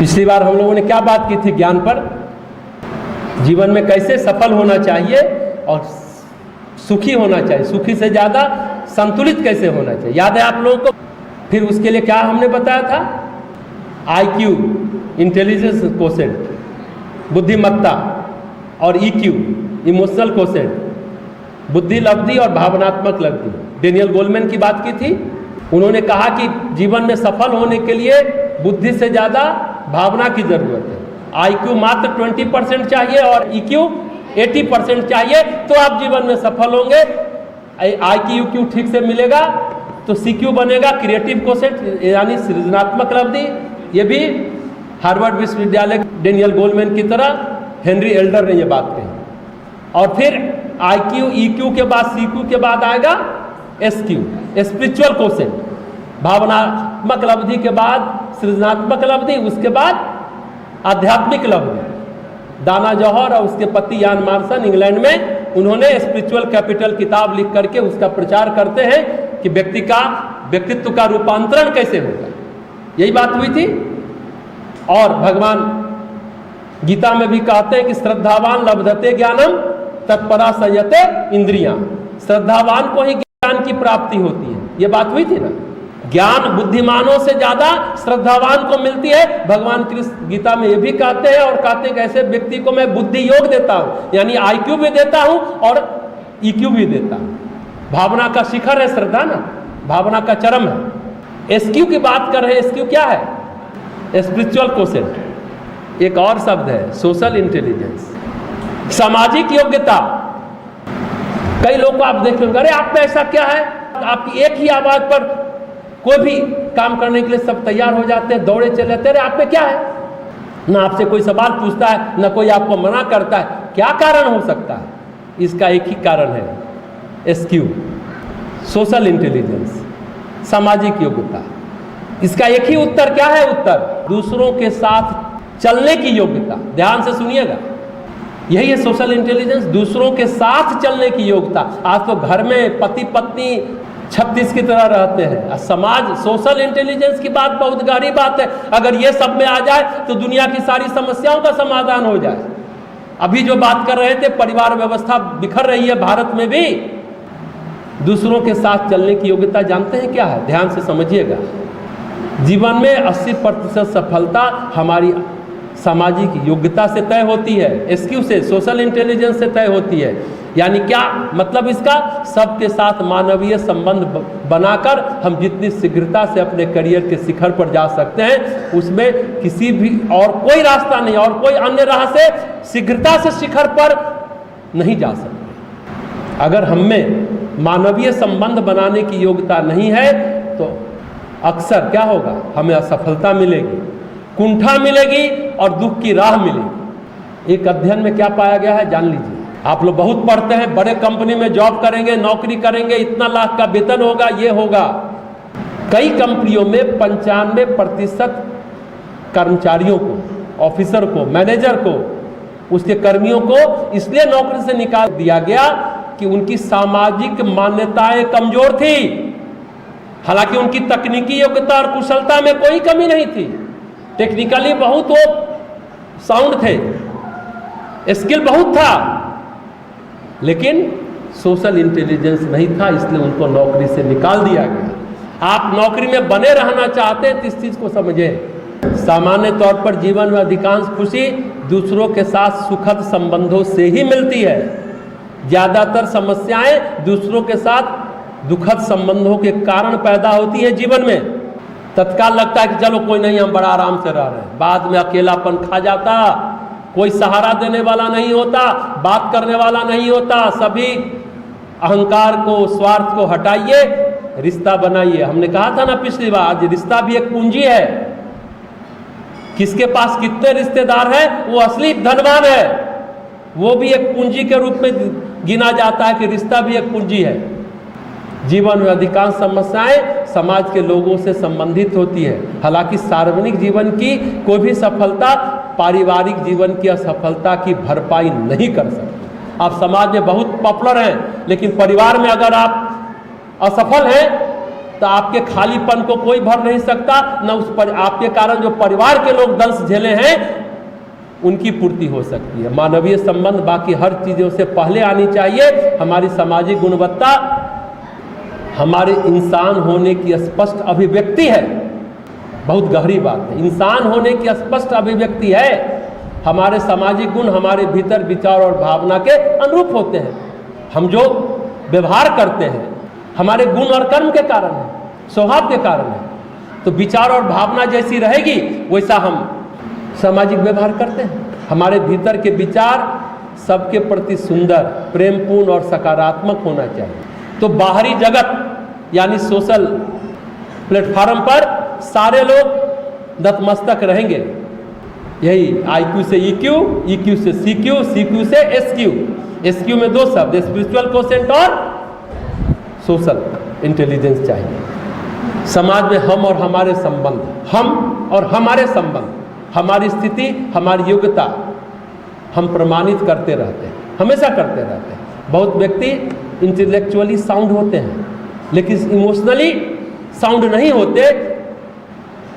पिछली बार हम लोगों ने क्या बात की थी ज्ञान पर, जीवन में कैसे सफल होना चाहिए और सुखी होना चाहिए, सुखी से ज़्यादा संतुलित कैसे होना चाहिए, याद है आप लोगों को। फिर उसके लिए क्या हमने बताया था, IQ इंटेलिजेंस कोशेंट बुद्धिमत्ता और EQ इमोशनल कोशेंट बुद्धि लब्धि और भावनात्मक लब्धि। डेनियल गोलमैन की बात की थी, उन्होंने कहा कि जीवन में सफल होने के लिए बुद्धि से ज़्यादा भावना की ज़रूरत है। IQ मात्र 20% चाहिए और EQ 80% चाहिए तो आप जीवन में सफल होंगे। IQ ठीक से मिलेगा तो CQ बनेगा क्रिएटिव कोशेंट यानी सृजनात्मक लब्धि। ये भी हार्वर्ड विश्वविद्यालय डेनियल गोलमैन की तरह हेनरी एल्डर ने ये बात कही। और फिर IQ EQ के बाद CQ के बाद आएगा SQ स्पिरिचुअल कोशेंट, भावनात्मक लब्धि के बाद सृजनात्मक लब्धि, उसके बाद आध्यात्मिक लब्धि। दाना जौहर और उसके पति यान मार्शन इंग्लैंड में उन्होंने स्पिरिचुअल कैपिटल किताब लिख करके उसका प्रचार करते हैं कि व्यक्तित्व का रूपांतरण कैसे होगा, यही बात हुई थी। और भगवान गीता में भी कहते हैं कि श्रद्धावान लब्धते ज्ञानम तत्परा संयते इंद्रियां, श्रद्धावान को ही ज्ञान की प्राप्ति होती है, ये बात हुई थी ना। ज्ञान बुद्धिमानों से ज्यादा श्रद्धावान को मिलती है। भगवान कृष्ण गीता में ये भी कहते हैं और कहते हैं कि ऐसे व्यक्ति को मैं बुद्धि योग देता हूं, यानी IQ भी देता हूं और EQ भी देता हूं। भावना का शिखर है श्रद्धा ना, भावना का चरम है। SQ की बात कर रहे हैं, SQ क्या है? Spiritual quotient. एक और शब्द है सोशल इंटेलिजेंस, सामाजिक योग्यता। कई लोग को आप देख लेंगे, अरे आप में ऐसा क्या है, आपकी एक ही आवाज पर कोई भी काम करने के लिए सब तैयार हो जाते हैं, दौड़े चले जाते हैं। अरे आप में क्या है, ना आपसे कोई सवाल पूछता है ना कोई आपको मना करता है, क्या कारण हो सकता है? इसका एक ही कारण है SQ सोशल इंटेलिजेंस, सामाजिक योग्यता। इसका एक ही उत्तर क्या है, उत्तर दूसरों के साथ चलने की योग्यता। ध्यान से सुनिएगा, यही है सोशल इंटेलिजेंस, दूसरों के साथ चलने की योग्यता। आज तो घर में पति पत्नी 36 की तरह रहते हैं, समाज सोशल इंटेलिजेंस की बात बहुत गहरी बात है। अगर ये सब में आ जाए तो दुनिया की सारी समस्याओं का समाधान हो जाए। अभी जो बात कर रहे थे, परिवार व्यवस्था बिखर रही है भारत में भी। दूसरों के साथ चलने की योग्यता जानते हैं क्या है? ध्यान से समझिएगा। जीवन में 80% सफलता हमारी सामाजिक योग्यता से तय होती है, SQ से, सोशल इंटेलिजेंस से तय होती है। यानी क्या मतलब इसका? सबके साथ मानवीय संबंध बनाकर हम जितनी शीघ्रता से अपने करियर के शिखर पर जा सकते हैं, उसमें किसी भी और कोई रास्ता नहीं और कोई अन्य राह से शीघ्रता से शिखर पर नहीं जा सकते। अगर हम में मानवीय संबंध बनाने की योग्यता नहीं है तो अक्सर क्या होगा, हमें असफलता मिलेगी, कुंठा मिलेगी और दुख की राह मिलेगी। एक अध्ययन में क्या पाया गया है जान लीजिए। आप लोग बहुत पढ़ते हैं, बड़े कंपनी में जॉब करेंगे, नौकरी करेंगे, इतना लाख का वेतन होगा, ये होगा। कई कंपनियों में 95% कर्मचारियों को, ऑफिसर को, मैनेजर को, उसके कर्मियों को इसलिए नौकरी से निकाल दिया गया कि उनकी सामाजिक मान्यताएं कमजोर थी। हालांकि उनकी तकनीकी योग्यता और कुशलता में कोई कमी नहीं थी, टेक्निकली बहुत वो साउंड थे, स्किल बहुत था, लेकिन सोशल इंटेलिजेंस नहीं था, इसलिए उनको नौकरी से निकाल दिया गया। आप नौकरी में बने रहना चाहते हैं तो इस चीज को समझें। सामान्य तौर पर जीवन में अधिकांश खुशी दूसरों के साथ सुखद संबंधों से ही मिलती है। ज्यादातर समस्याएं दूसरों के साथ दुखद संबंधों के कारण पैदा होती है जीवन में। तत्काल लगता है कि चलो कोई नहीं, हम बड़ा आराम से रह रहे हैं, बाद में अकेलापन खा जाता, कोई सहारा देने वाला नहीं होता, बात करने वाला नहीं होता। सभी अहंकार को, स्वार्थ को हटाइए, रिश्ता बनाइए। हमने कहा था ना पिछली बार, आज रिश्ता भी एक पूंजी है। किसके पास कितने रिश्तेदार हैं वो असली धनवान है, वो भी एक पूंजी के रूप में गिना जाता है कि रिश्ता भी एक पूंजी है। जीवन में अधिकांश समस्याएं समाज के लोगों से संबंधित होती है। हालांकि सार्वजनिक जीवन की कोई भी सफलता पारिवारिक जीवन की असफलता की भरपाई नहीं कर सकती। आप समाज में बहुत पॉपुलर हैं, लेकिन परिवार में अगर आप असफल हैं तो आपके खालीपन को कोई भर नहीं सकता, न उस पर आपके कारण जो परिवार के लोग दंश झेले हैं उनकी पूर्ति हो सकती है। मानवीय संबंध बाकी हर चीज़ों से पहले आनी चाहिए। हमारी सामाजिक गुणवत्ता हमारे इंसान होने की स्पष्ट अभिव्यक्ति है। बहुत गहरी बात है, इंसान होने की स्पष्ट अभिव्यक्ति है। हमारे सामाजिक गुण हमारे भीतर विचार और भावना के अनुरूप होते हैं। हम जो व्यवहार करते हैं हमारे गुण और कर्म के कारण है, स्वभाव के कारण है। तो विचार और भावना जैसी रहेगी वैसा हम सामाजिक व्यवहार करते हैं। हमारे भीतर के विचार सबके प्रति सुंदर, प्रेमपूर्ण और सकारात्मक होना चाहिए। तो बाहरी जगत यानी सोशल प्लेटफॉर्म पर सारे लोग नतमस्तक रहेंगे। यही IQ से EQ, EQ से CQ, CQ से SQ। SQ में दो शब्द, स्पिरिचुअल कोशेंट और सोशल इंटेलिजेंस चाहिए। समाज में हम और हमारे संबंध, हम और हमारे संबंध, हमारी स्थिति, हमारी योग्यता हम प्रमाणित करते रहते हैं, हमेशा करते रहते हैं। बहुत व्यक्ति इंटेलेक्चुअली साउंड होते हैं लेकिन इमोशनली साउंड नहीं होते,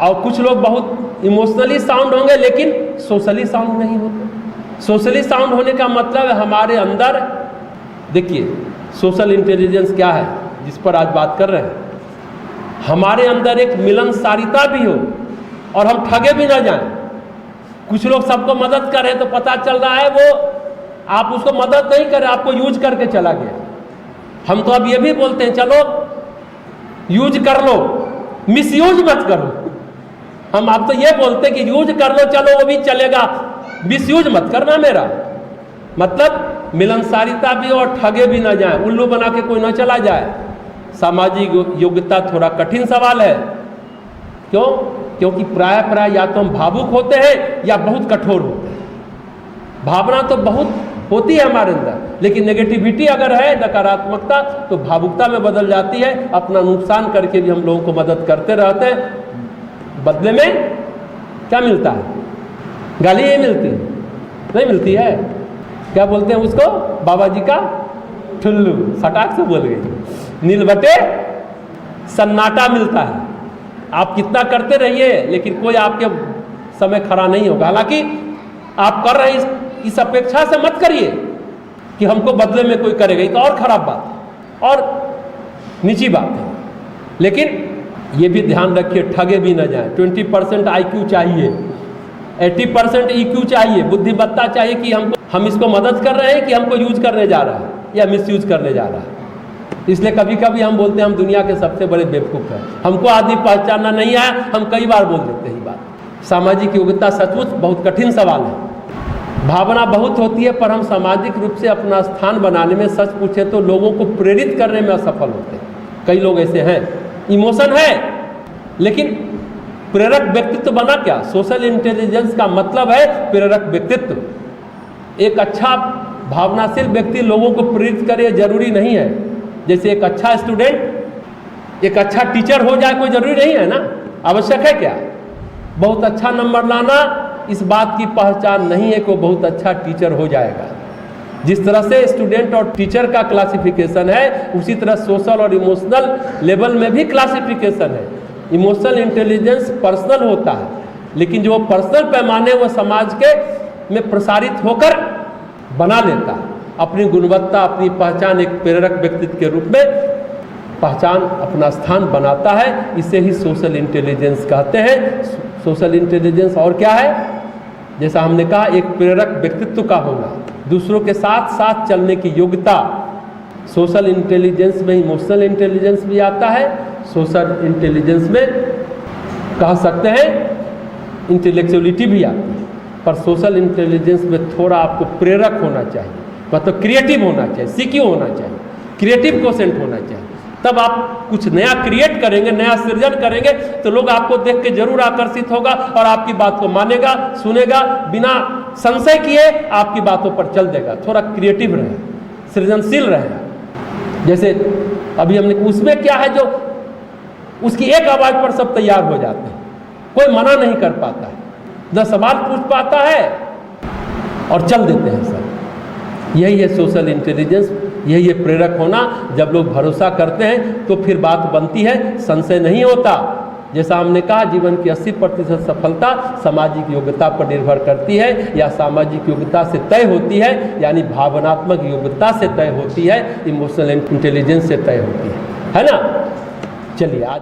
और कुछ लोग बहुत इमोशनली साउंड होंगे लेकिन सोशली साउंड नहीं होते। सोशली साउंड होने का मतलब है हमारे अंदर, देखिए सोशल इंटेलिजेंस क्या है जिस पर आज बात कर रहे हैं, हमारे अंदर एक मिलनसारिता भी हो और हम ठगे भी ना जाएं। कुछ लोग सबको मदद कर रहे हैं तो पता चल रहा है वो आप उसको मदद नहीं कर रहे, आपको यूज करके चला गया। हम तो अब ये भी बोलते हैं चलो यूज कर लो, मिसयूज मत करो। हम आप तो ये बोलते हैं कि यूज कर लो, चलो वो भी चलेगा, मिसयूज मत करना। मेरा मतलब मिलनसारिता भी और ठगे भी ना जाए, उल्लू बना के कोई ना चला जाए। सामाजिक योग्यता थोड़ा कठिन सवाल है। क्यों? क्योंकि प्राय या तो हम भावुक होते हैं या बहुत कठोर होते हैं। भावना तो बहुत होती है हमारे अंदर, लेकिन नेगेटिविटी अगर है, नकारात्मकता, तो भावुकता में बदल जाती है। अपना नुकसान करके भी हम लोगों को मदद करते रहते हैं। बदले में क्या मिलता है? गाली ही मिलती है, नहीं मिलती है। क्या बोलते हैं उसको? बाबा जी का ठुल्लू, सटाक से बोल गई। नील बटे सन्नाटा मिलता है। आप कितना करते रहिए लेकिन कोई आपके समय खड़ा नहीं होगा। हालांकि आप कर रहे हैं, इस अपेक्षा से मत करिए कि हमको बदले में कोई करेगा, ये तो और खराब बात है और नीची बात है। लेकिन ये भी ध्यान रखिए ठगे भी न जाए। 20% IQ चाहिए, 80% EQ चाहिए, बुद्धिमत्ता चाहिए कि हम इसको मदद कर रहे हैं कि हमको यूज करने जा रहा है या मिसयूज करने जा रहा है। इसलिए कभी कभी हम बोलते हैं हम दुनिया के सबसे बड़े बेवकूफ़ हैं, हमको आदमी पहचानना नहीं आया, हम कई बार बोल देते हैं बात। सामाजिक योग्यता सचमुच बहुत कठिन सवाल है। भावना बहुत होती है पर हम सामाजिक रूप से अपना स्थान बनाने में, सच पूछे तो लोगों को प्रेरित करने में असफल होते हैं। कई लोग ऐसे हैं, इमोशन है लेकिन प्रेरक व्यक्तित्व बना क्या? सोशल इंटेलिजेंस का मतलब है प्रेरक व्यक्तित्व। एक अच्छा भावनाशील व्यक्ति लोगों को प्रेरित करे जरूरी नहीं है। जैसे एक अच्छा स्टूडेंट एक अच्छा टीचर हो जाए कोई जरूरी नहीं है ना। आवश्यक है क्या? बहुत अच्छा नंबर लाना इस बात की पहचान नहीं है कि वो बहुत अच्छा टीचर हो जाएगा। जिस तरह से स्टूडेंट और टीचर का क्लासिफिकेशन है, उसी तरह सोशल और इमोशनल लेवल में भी क्लासिफिकेशन है। इमोशनल इंटेलिजेंस पर्सनल होता है, लेकिन जो पर्सनल पैमाने वो समाज के में प्रसारित होकर बना लेता है अपनी गुणवत्ता, अपनी पहचान, एक प्रेरक व्यक्तित्व के रूप में पहचान, अपना स्थान बनाता है। इसे ही सोशल इंटेलिजेंस कहते हैं। सोशल इंटेलिजेंस और क्या है? जैसा हमने कहा, एक प्रेरक व्यक्तित्व का होना, दूसरों के साथ साथ चलने की योग्यता। सोशल इंटेलिजेंस में इमोशनल इंटेलिजेंस भी आता है, सोशल इंटेलिजेंस में कह सकते हैं इंटेलेक्चुअलिटी भी आती है। पर सोशल इंटेलिजेंस में थोड़ा आपको प्रेरक होना चाहिए, मतलब क्रिएटिव होना चाहिए, सीक्यू होना चाहिए, क्रिएटिव कोशेंट होना चाहिए। तब आप कुछ नया क्रिएट करेंगे, नया सृजन करेंगे तो लोग आपको देख के जरूर आकर्षित होगा और आपकी बात को मानेगा, सुनेगा, बिना संशय किए आपकी बातों पर चल देगा। थोड़ा क्रिएटिव रहे, सृजनशील रहे। जैसे अभी हमने, उसमें क्या है जो उसकी एक आवाज़ पर सब तैयार हो जाते हैं, कोई मना नहीं कर पाता है, न सवाल पूछ पाता है और चल देते हैं सब। यही है सोशल इंटेलिजेंस। यही ये प्रेरक होना। जब लोग भरोसा करते हैं तो फिर बात बनती है, संशय नहीं होता। जैसा हमने कहा, जीवन की 80% सफलता सामाजिक योग्यता पर निर्भर करती है, या सामाजिक योग्यता से तय होती है, यानी भावनात्मक योग्यता से तय होती है, इमोशनल इंटेलिजेंस से तय होती है ना। चलिए आज